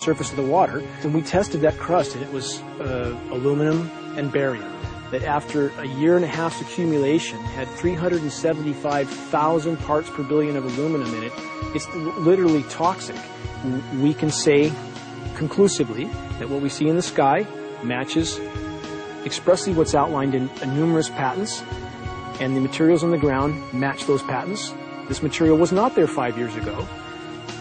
surface of the water, and we tested that crust, and it was aluminum and barium, that after a year and a half's accumulation had 375,000 parts per billion of aluminum in it. It's literally toxic. We can say conclusively that what we see in the sky matches expressly what's outlined in numerous patents, and the materials on the ground match those patents. This material was not there 5 years ago.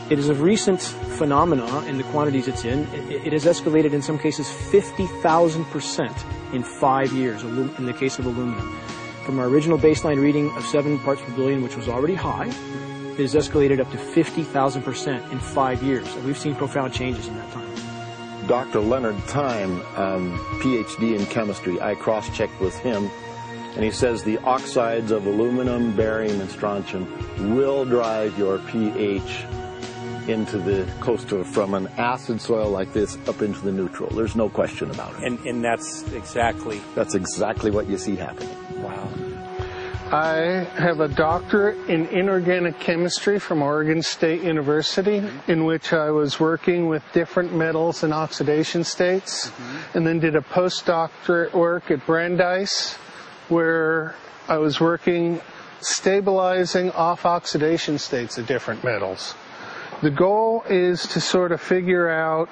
It is a recent phenomena in the quantities it's in. It has escalated in some cases 50,000% in 5 years in the case of aluminum. From our original baseline reading of 7 parts per billion, which was already high, it has escalated up to 50,000% in 5 years. And we've seen profound changes in that time. Dr. Leonard Time, PhD in chemistry, I cross-checked with him, and he says the oxides of aluminum, barium, and strontium will drive your pH into the from an acid soil like this up into the neutral. There's no question about it. And that's exactly what you see happening. Wow. I have a doctorate in inorganic chemistry from Oregon State University, in which I was working with different metals and oxidation states, and then did a postdoctorate work at Brandeis, where I was working stabilizing off oxidation states of different metals. The goal is to sort of figure out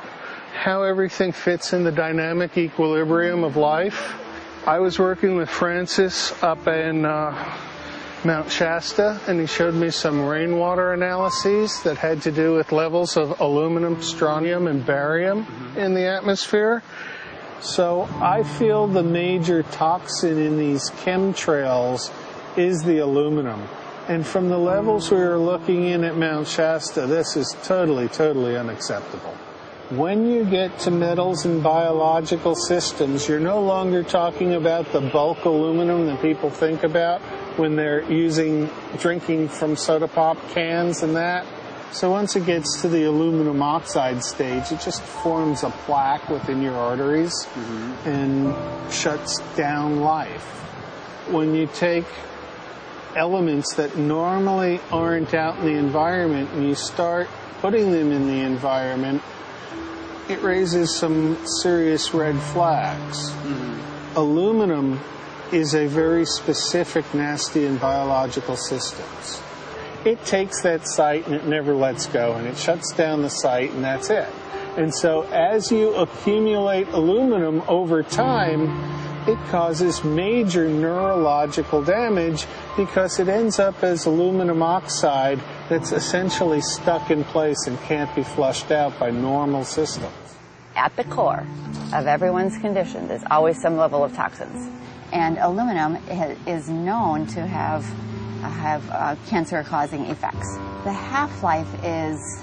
how everything fits in the dynamic equilibrium of life. I was working with Francis up in Mount Shasta, and he showed me some rainwater analyses that had to do with levels of aluminum, strontium, and barium in the atmosphere. So I feel the major toxin in these chemtrails is the aluminum. And from the levels we were looking in at Mount Shasta, this is totally unacceptable. When you get to metals and biological systems, you're no longer talking about the bulk aluminum that people think about when they're drinking from soda pop cans and that. So once it gets to the aluminum oxide stage, it just forms a plaque within your arteries and shuts down life. When you take elements that normally aren't out in the environment and you start putting them in the environment, it raises some serious red flags. Aluminum is a very specific nasty in biological systems. It takes that site and it never lets go, and it shuts down the site, and that's it. And so as you accumulate aluminum over time, it causes major neurological damage because it ends up as aluminum oxide that's essentially stuck in place and can't be flushed out by normal systems. At the core of everyone's condition, there's always some level of toxins. And aluminum is known to have cancer-causing effects. The half-life is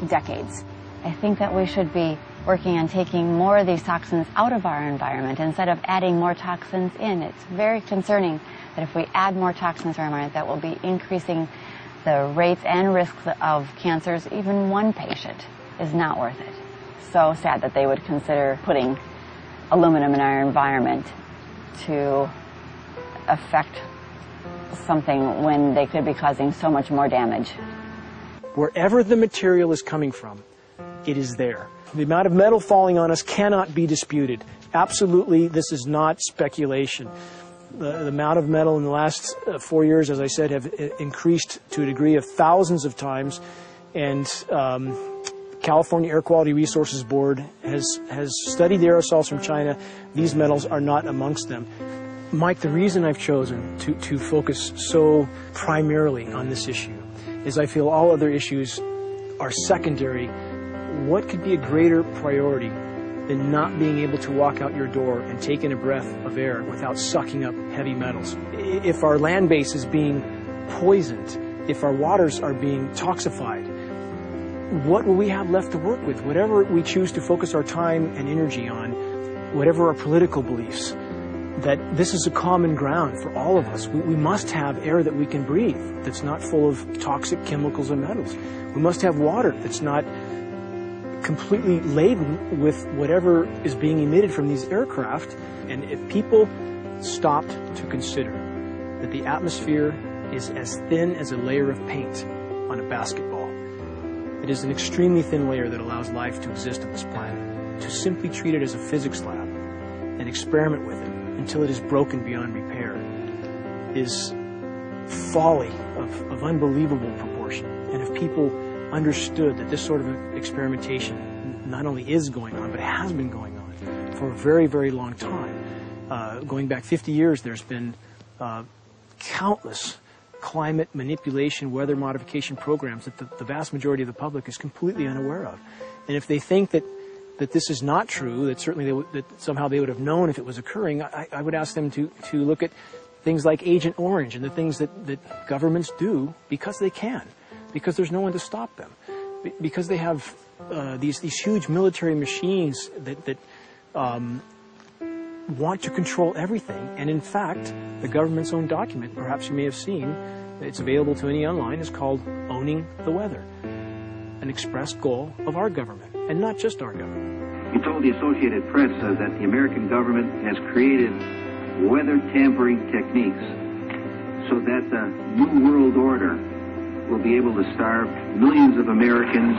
decades. I think that we should be working on taking more of these toxins out of our environment instead of adding more toxins in. It's very concerning that if we add more toxins to our environment, that will be increasing the rates and risks of cancers. Even one patient is not worth it. So sad that they would consider putting aluminum in our environment to affect something when they could be causing so much more damage. Wherever the material is coming from, it is there. The amount of metal falling on us cannot be disputed. Absolutely, this is not speculation. The amount of metal in the last 4 years, as I said, have increased to a degree of thousands of times, and California Air Quality Resources Board has studied the aerosols from China. These metals are not amongst them. Mike, the reason I've chosen to focus so primarily on this issue is I feel all other issues are secondary. What could be a greater priority than not being able to walk out your door and take in a breath of air without sucking up heavy metals? If our land base is being poisoned, if our waters are being toxified, what will we have left to work with? Whatever we choose to focus our time and energy on, whatever our political beliefs, that this is a common ground for all of us. We must have air that we can breathe that's not full of toxic chemicals and metals. We must have water that's not completely laden with whatever is being emitted from these aircraft. And if people stopped to consider that the atmosphere is as thin as a layer of paint on a basketball, that It is an extremely thin layer that allows life to exist on this planet. To simply treat it as a physics lab and experiment with it until it is broken beyond repair is folly of unbelievable proportion. And if people understood that this sort of experimentation not only is going on, but has been going on for a very, very long time. Going back 50 years, there's been countless climate manipulation, weather modification programs that the vast majority of the public is completely unaware of. And if they think that this is not true, that certainly that somehow they would have known if it was occurring, I would ask them to look at things like Agent Orange and the things that governments do because they can, because there's no one to stop them, because they have these huge military machines that want to control everything. And in fact, the government's own document, perhaps you may have seen, it's available to any online, is called Owning the Weather, an express goal of our government, and not just our government. He told the Associated Press that the American government has created weather tampering techniques so that the New World Order will be able to starve millions of Americans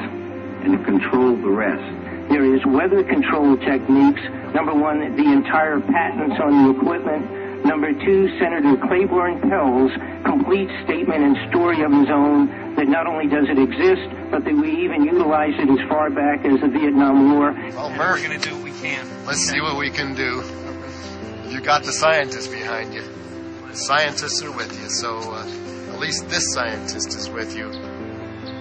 and to control the rest. There is weather control techniques. Number one, the entire patents on the equipment. Number two, Senator Claiborne Pell's complete statement and story of his own that not only does it exist, but that we even utilize it as far back as the Vietnam War. Well, Murph, we're going to do what we can. Let's see what we can do. You got the scientists behind you. The scientists are with you, so at least this scientist is with you.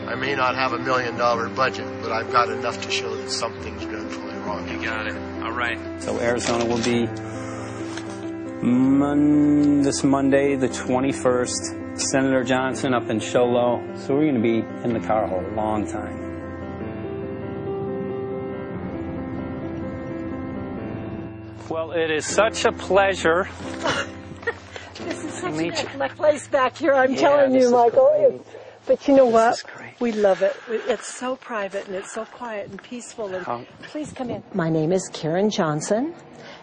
I may not have $1 million budget, but I've got enough to show that something's dreadfully wrong. You got it. All right. So Arizona will be this Monday, the 21st. Senator Johnson up in Show Low. So we're going to be in the car a long time. Well, it is such a pleasure. This is such a great place back here, I'm telling you, Michael. But you know what? We love it. It's so private and it's so quiet and peaceful. And please come in. My name is Karen Johnson.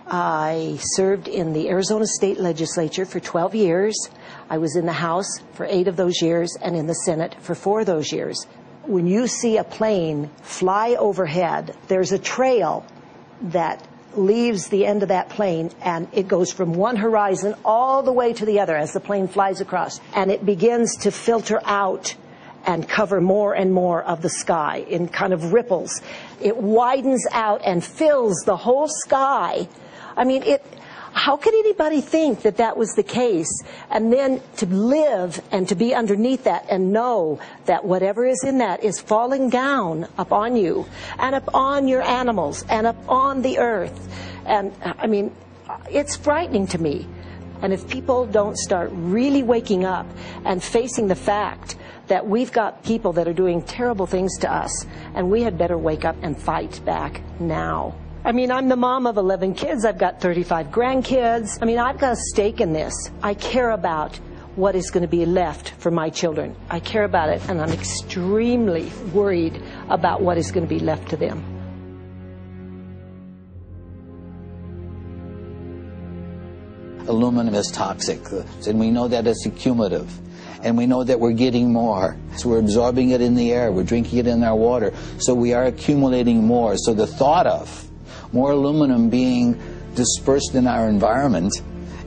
I served in the Arizona State Legislature for 12 years. I was in the House for 8 of those years and in the Senate for 4 of those years. When you see a plane fly overhead, there's a trail that leaves the end of that plane, and it goes from one horizon all the way to the other as the plane flies across, and it begins to filter out and cover more and more of the sky in kind of ripples. It widens out and fills the whole sky. I mean, how could anybody think that that was the case? And then to live and to be underneath that and know that whatever is in that is falling down upon you and upon your animals and upon the earth. And I mean, it's frightening to me. And if people don't start really waking up and facing the fact that we've got people that are doing terrible things to us, and we had better wake up and fight back now. I mean, I'm the mom of 11 kids. I've got 35 grandkids. I mean, I've got a stake in this. I care about what is going to be left for my children. I care about it, and I'm extremely worried about what is going to be left to them. Aluminum is toxic, and we know that it's accumulative. And we know that we're getting more. So we're absorbing it in the air. We're drinking it in our water. So we are accumulating more. So the thought of more aluminum being dispersed in our environment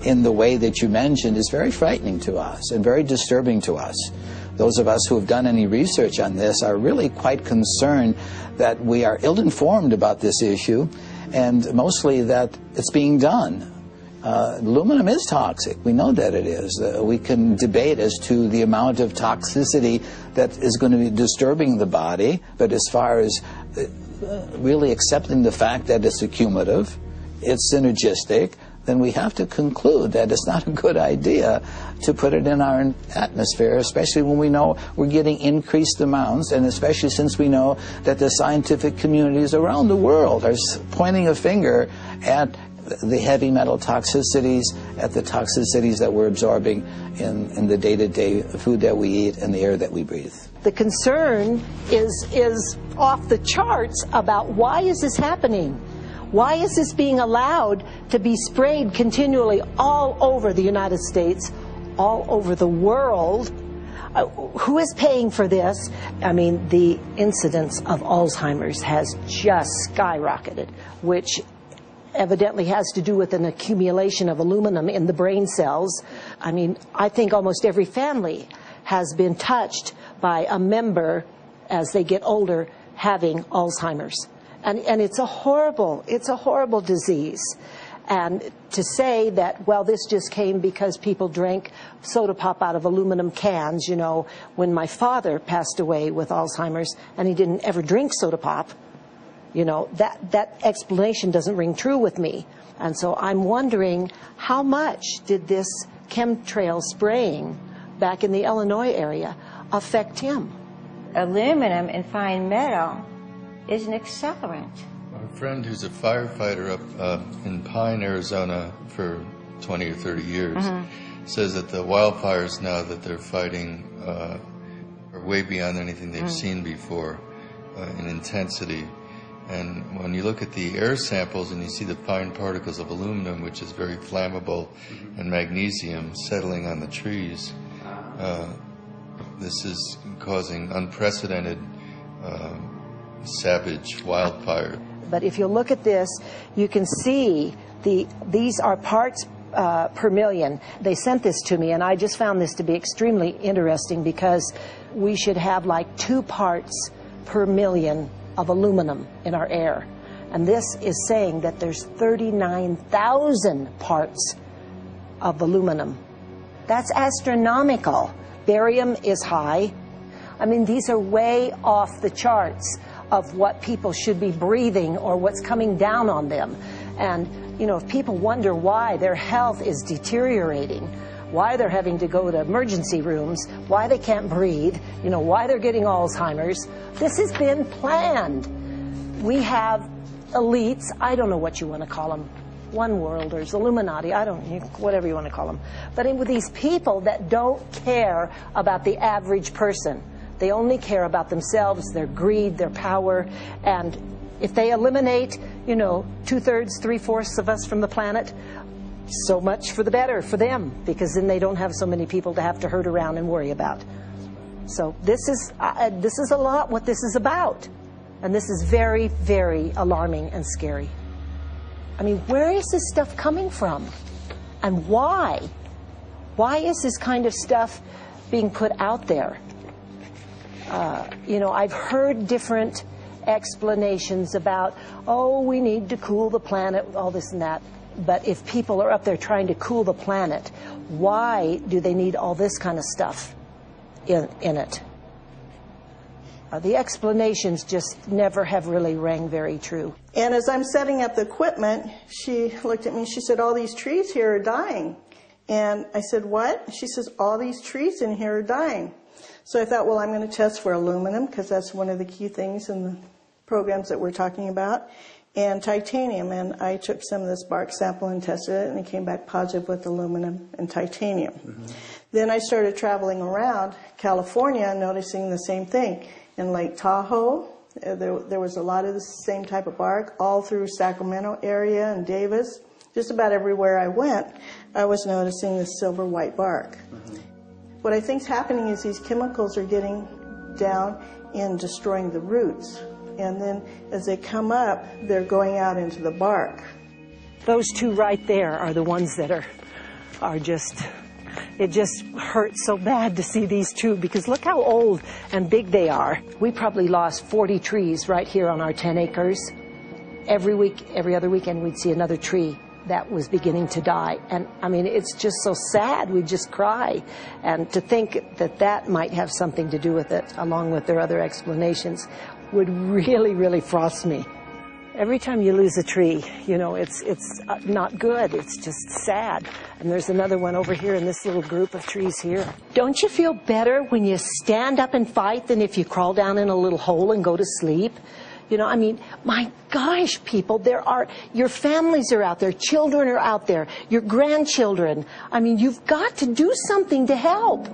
in the way that you mentioned is very frightening to us and very disturbing to us. Those of us who have done any research on this are really quite concerned that we are ill-informed about this issue, and mostly that it's being done. Aluminum is toxic. We know that it is. We can debate as to the amount of toxicity that is going to be disturbing the body, but as far as really accepting the fact that it's accumulative, it's synergistic, then we have to conclude that it's not a good idea to put it in our atmosphere, especially when we know we're getting increased amounts, and especially since we know that the scientific communities around the world are pointing a finger at the heavy metal toxicities, at the toxicities that we're absorbing in the day-to-day food that we eat and the air that we breathe. The concern is off the charts about why is this happening? Why is this being allowed to be sprayed continually all over the United States, all over the world? Who is paying for this? I mean, the incidence of Alzheimer's has just skyrocketed, which evidently has to do with an accumulation of aluminum in the brain cells. I mean, I think almost every family has been touched by a member as they get older having Alzheimer's. And it's a horrible disease. And to say that, well, this just came because people drank soda pop out of aluminum cans, you know, when my father passed away with Alzheimer's and he didn't ever drink soda pop, you know, that explanation doesn't ring true with me. And so I'm wondering, how much did this chemtrail spraying back in the Illinois area affect him? Aluminum and fine metal is an accelerant. A friend who's a firefighter up in Pine, Arizona for 20 or 30 years says that the wildfires now that they're fighting are way beyond anything they've seen before in intensity. And when you look at the air samples and you see the fine particles of aluminum, which is very flammable, and magnesium settling on the trees, this is causing unprecedented savage wildfire. But if you look at this, you can see these are parts per million. They sent this to me, and I just found this to be extremely interesting because we should have like 2 parts per million of aluminum in our air. And this is saying that there's 39,000 parts of aluminum. That's astronomical. Barium is high. I mean, these are way off the charts of what people should be breathing or what's coming down on them. And, you know, if people wonder why their health is deteriorating, why they're having to go to emergency rooms, why they can't breathe, you know, why they're getting Alzheimer's, this has been planned. We have elites, I don't know what you want to call them, one worlders, Illuminati, I don't know, whatever you want to call them. But with these people that don't care about the average person. They only care about themselves, their greed, their power, and if they eliminate, you know, 2/3, 3/4 of us from the planet, so much for the better for them, because then they don't have so many people to have to herd around and worry about. So this is a lot what this is about, and this is very, very alarming and scary. I mean, where is this stuff coming from, and why? Why is this kind of stuff being put out there? You know, I've heard different explanations about, oh, we need to cool the planet, all this and that. But if people are up there trying to cool the planet, why do they need all this kind of stuff in it? The explanations just never have really rang very true. And as I'm setting up the equipment, she looked at me, she said, all these trees here are dying. And I said, what? She says, all these trees in here are dying. So I thought, well, I'm going to test for aluminum, because that's one of the key things in the programs that we're talking about, and titanium. And I took some of this bark sample and tested it, and it came back positive with aluminum and titanium. Then I started traveling around California, noticing the same thing. In Lake Tahoe, there was a lot of the same type of bark, all through Sacramento area and Davis. Just about everywhere I went, I was noticing this silver white bark. What I think is happening is these chemicals are getting down and destroying the roots. And then as they come up, they're going out into the bark. Those 2 right there are the ones that are just, it just hurts so bad to see these 2, because look how old and big they are. We probably lost 40 trees right here on our 10 acres. Every week, every other weekend, we'd see another tree that was beginning to die. And I mean, it's just so sad. We just cry. And to think that that might have something to do with it, along with their other explanations, would really, really frost me. Every time you lose a tree, you know, it's not good. It's just sad. And there's another one over here in this little group of trees here. Don't you feel better when you stand up and fight than if you crawl down in a little hole and go to sleep? You know, I mean, my gosh, people, your families are out there, children are out there, your grandchildren. I mean, you've got to do something to help.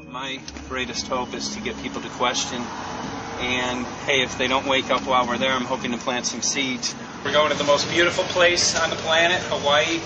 My greatest hope is to get people to question And hey, if they don't wake up while we're there, I'm hoping to plant some seeds. We're going to the most beautiful place on the planet, Hawaii.